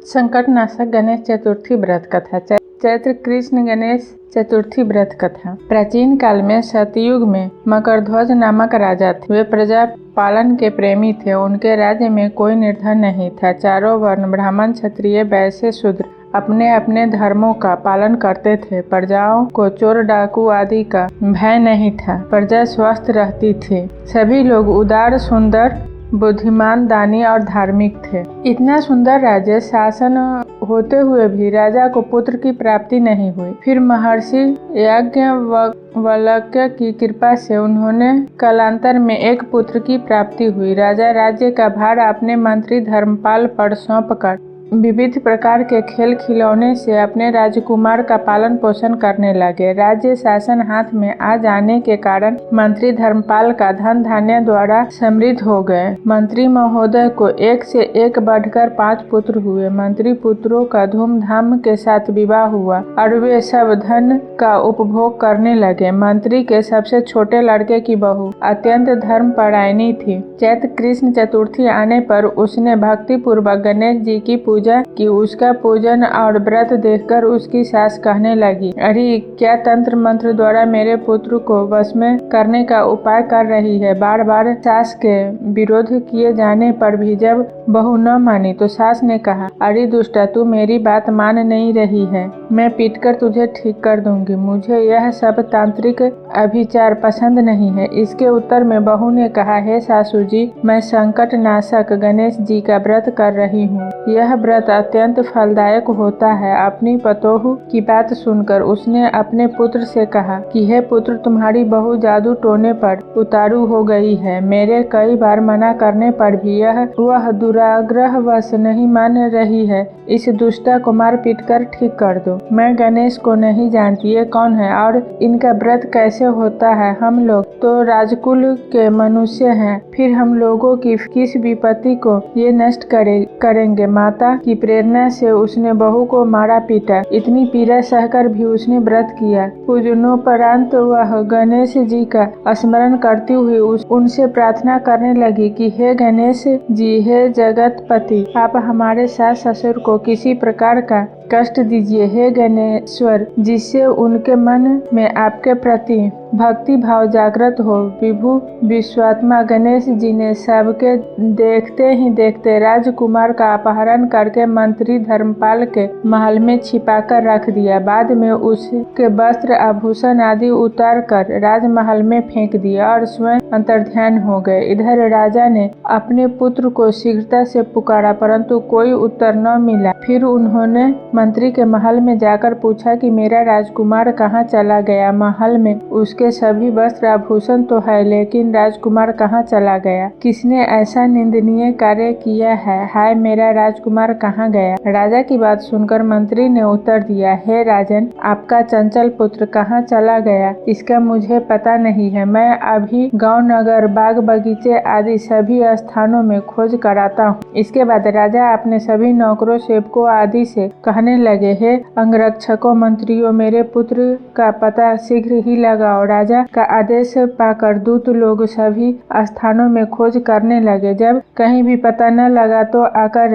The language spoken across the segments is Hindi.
संकटनाशक गणेश चतुर्थी व्रत कथा। चैत्र कृष्ण गणेश चतुर्थी व्रत कथा। प्राचीन काल में सतयुग में मकरध्वज नामक राजा थे। वे प्रजा पालन के प्रेमी थे। उनके राज्य में कोई निर्धन नहीं था। चारों वर्ण ब्राह्मण, क्षत्रिय, वैश्य, शूद्र अपने अपने धर्मों का पालन करते थे। प्रजाओं को चोर डाकू आदि का भय नहीं था। प्रजा स्वस्थ रहती थी। सभी लोग उदार, सुंदर, बुद्धिमान, दानी और धार्मिक थे। इतना सुंदर राज्य शासन होते हुए भी राजा को पुत्र की प्राप्ति नहीं हुई। फिर महर्षि याज्ञवल्क्य की कृपा से उन्होंने कालांतर में एक पुत्र की प्राप्ति हुई। राजा राज्य का भार अपने मंत्री धर्मपाल पर सौंपकर विविध प्रकार के खेल खिलौने से अपने राजकुमार का पालन पोषण करने लगे। राज्य शासन हाथ में आ जाने के कारण मंत्री धर्मपाल का धन धान्य द्वारा समृद्ध हो गए। मंत्री महोदय को एक से एक बढ़कर 5 पुत्र हुए। मंत्री पुत्रों का धूमधाम के साथ विवाह हुआ और वे सब धन का उपभोग करने लगे। मंत्री के सबसे छोटे लड़के की बहू अत्यंत धर्मपरायणी थी। चैत्र कृष्ण चतुर्थी आने पर उसने भक्ति पूर्वक गणेश जी की पूजा की। उसका पूजन और व्रत देखकर उसकी सास कहने लगी, अरे क्या तंत्र मंत्र द्वारा मेरे पुत्र को वश में करने का उपाय कर रही है। बार बार सास के विरोध किए जाने पर भी जब बहू न मानी तो सास ने कहा, अरे दुष्टा, तू मेरी बात मान नहीं रही है। मैं पीटकर तुझे ठीक कर दूंगी। मुझे यह सब तांत्रिक अभिचार पसंद नहीं है। इसके उत्तर में बहू ने कहा, हे सासू जी, मैं संकट नाशक गणेश जी का व्रत कर रही हूँ। यह व्रत अत्यंत फलदायक होता है। अपनी पतोहू की बात सुनकर उसने अपने पुत्र से कहा कि हे पुत्र, तुम्हारी बहू जादू टोने पर उतारू हो गई है। मेरे कई बार मना करने पर भी वह दुराग्रहवश नहीं मान रही है। इस दुष्टा को मार पीट कर ठीक कर दो। मैं गणेश को नहीं जानती, ये कौन है और इनका व्रत कैसे होता है। हम लोग तो राजकुल के मनुष्य हैं, फिर हम लोगों की किस विपत्ति को ये नष्ट करेंगे। माता की प्रेरणा से उसने बहू को मारा पीटा। इतनी पीड़ा सहकर भी उसने व्रत किया। पूजनोपरांत वह गणेश जी का स्मरण करती हुई उनसे प्रार्थना करने लगी कि हे गणेश जी, हे जगतपति, आप हमारे सास ससुर को किसी प्रकार का कष्ट दीजिए। हे गणेश्वर, जिससे उनके मन में आपके प्रति भक्ति भाव जागृत हो। विभु विश्वात्मा गणेश जी ने सबके देखते ही देखते राजकुमार का अपहरण करके मंत्री धर्मपाल के महल में छिपाकर रख दिया। बाद में उसके वस्त्र आभूषण आदि उतार कर राजमहल में फेंक दिया और स्वयं अंतर्ध्यान हो गए। इधर राजा ने अपने पुत्र को शीघ्रता से पुकारा, परंतु कोई उत्तर न मिला। फिर उन्होंने मंत्री के महल में जाकर पूछा कि मेरा राजकुमार कहाँ चला गया। महल में उसके सभी वस्त्र आभूषण तो है, लेकिन राजकुमार कहाँ चला गया। किसने ऐसा निंदनीय कार्य किया है। हाय, मेरा राजकुमार कहाँ गया। राजा की बात सुनकर मंत्री ने उत्तर दिया, हे राजन, आपका चंचल पुत्र कहाँ चला गया इसका मुझे पता नहीं है। मैं अभी गांव, नगर, बाग बगीचे आदि सभी स्थानों में खोज कराता हूँ। इसके बाद राजा अपने सभी नौकरों, सेवकों आदि से कहने लगे, हे अंगरक्षकों, मंत्रियों, मेरे पुत्र का पता शीघ्र ही लगाओ। राजा का आदेश पाकर दूत लोग सभी स्थानों में खोज करने लगे। जब कहीं भी पता न लगा तो आकर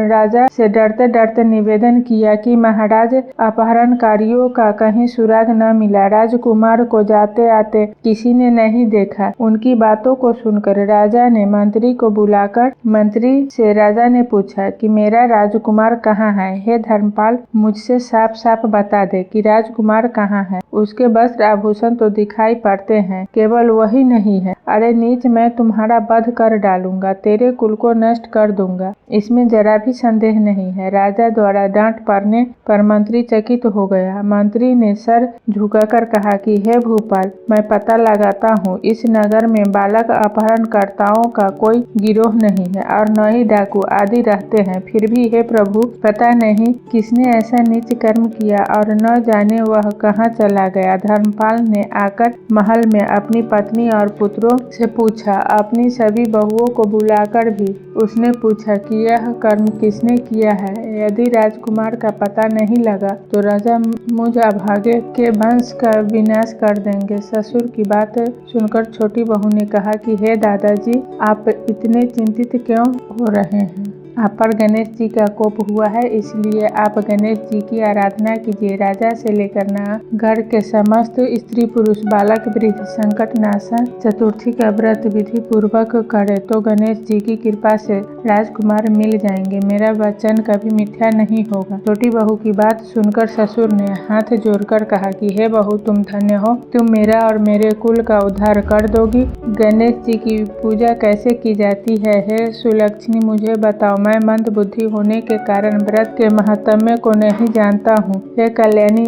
राजा से डरते डरते निवेदन किया कि महाराज, अपहरणकारियों का कहीं सुराग न मिला। राजकुमार को जाते आते किसी ने नहीं देखा। उनकी बातों को सुनकर राजा ने मंत्री को बुलाकर मंत्री से राजा ने पूछा कि मेरा राजकुमार कहाँ है। हे धर्मपाल, मुझसे साफ साफ बता दे कि राजकुमार कहाँ है। उसके वस्त्र आभूषण तो दिखाई पड़ते हैं, केवल वही नहीं है। अरे नीच, मैं तुम्हारा वध कर डालूंगा, तेरे कुल को नष्ट कर दूंगा, इसमें जरा भी संदेह नहीं है। राजा द्वारा डांट पड़ने पर मंत्री चकित हो गया। मंत्री ने सर झुकाकर कहा कि हे भूपाल, मैं पता लगाता हूँ, इस नगर में बालक अपहरणकर्ताओं का कोई गिरोह नहीं है और न ही डाकू आदि रहते हैं। फिर भी हे प्रभु, पता नहीं किसने ऐसा नीच कर्म किया और न जाने वह कहाँ चला गया। धर्मपाल ने आकर महल में अपनी पत्नी और पुत्रों से पूछा। अपनी सभी बहुओं को बुलाकर भी उसने पूछा कि यह कर्म किसने किया है। यदि राजकुमार का पता नहीं लगा तो राजा मुझ अभागे के वंश का विनाश कर देंगे। ससुर की बात सुनकर छोटी बहू ने कहा कि हे दादाजी, आप इतने चिंतित क्यों हो रहे हैं। आप पर गणेश जी का कोप हुआ है, इसलिए आप गणेश जी की आराधना कीजिए। राजा से लेकर घर के समस्त स्त्री पुरुष बालक वृद्ध संकट नाशन चतुर्थी का व्रत विधि पूर्वक करे तो गणेश जी की कृपा से राजकुमार मिल जाएंगे। मेरा वचन कभी मिथ्या नहीं होगा। छोटी बहू की बात सुनकर ससुर ने हाथ जोड़कर कहा कि हे बहू, तुम धन्य हो, तुम मेरा और मेरे कुल का उद्धार कर दोगी। गणेश जी की पूजा कैसे की जाती है? हे सुलक्षणी, मुझे बताओ। मैं मंद बुद्धि होने के कारण व्रत के महत्व को नहीं जानता हूँ। हे कल्याणी,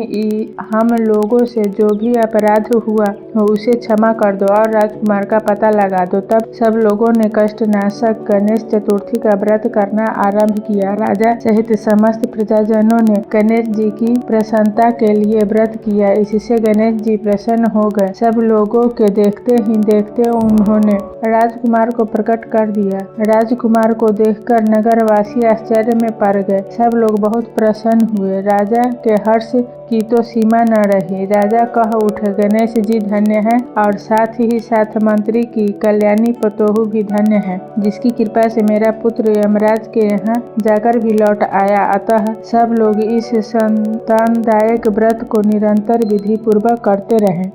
हम लोगों से जो भी अपराध हुआ हो उसे क्षमा कर दो और राजकुमार का पता लगा दो। तब सब लोगों ने कष्टनाशक गणेश चतुर्थी का व्रत करना आरंभ किया। राजा सहित समस्त प्रजाजनों ने गणेश जी की प्रसन्नता के लिए व्रत किया। इससे गणेश जी प्रसन्न हो गए। सब लोगों के देखते ही देखते उन्होंने राजकुमार को प्रकट कर दिया। राजकुमार को देखकर नगरवासी आश्चर्य में पड़ गए। सब लोग बहुत प्रसन्न हुए। राजा के हर्ष की तो सीमा न रही। राजा कह उठे, गणेश जी धन्य है और साथ ही साथ मंत्री की कल्याणी पतोहू भी धन्य है, जिसकी कृपा से मेरा पुत्र यमराज के यहाँ जाकर भी लौट आया। अतः सब लोग इस संतानदायक व्रत को निरंतर विधि पूर्वक करते रहे।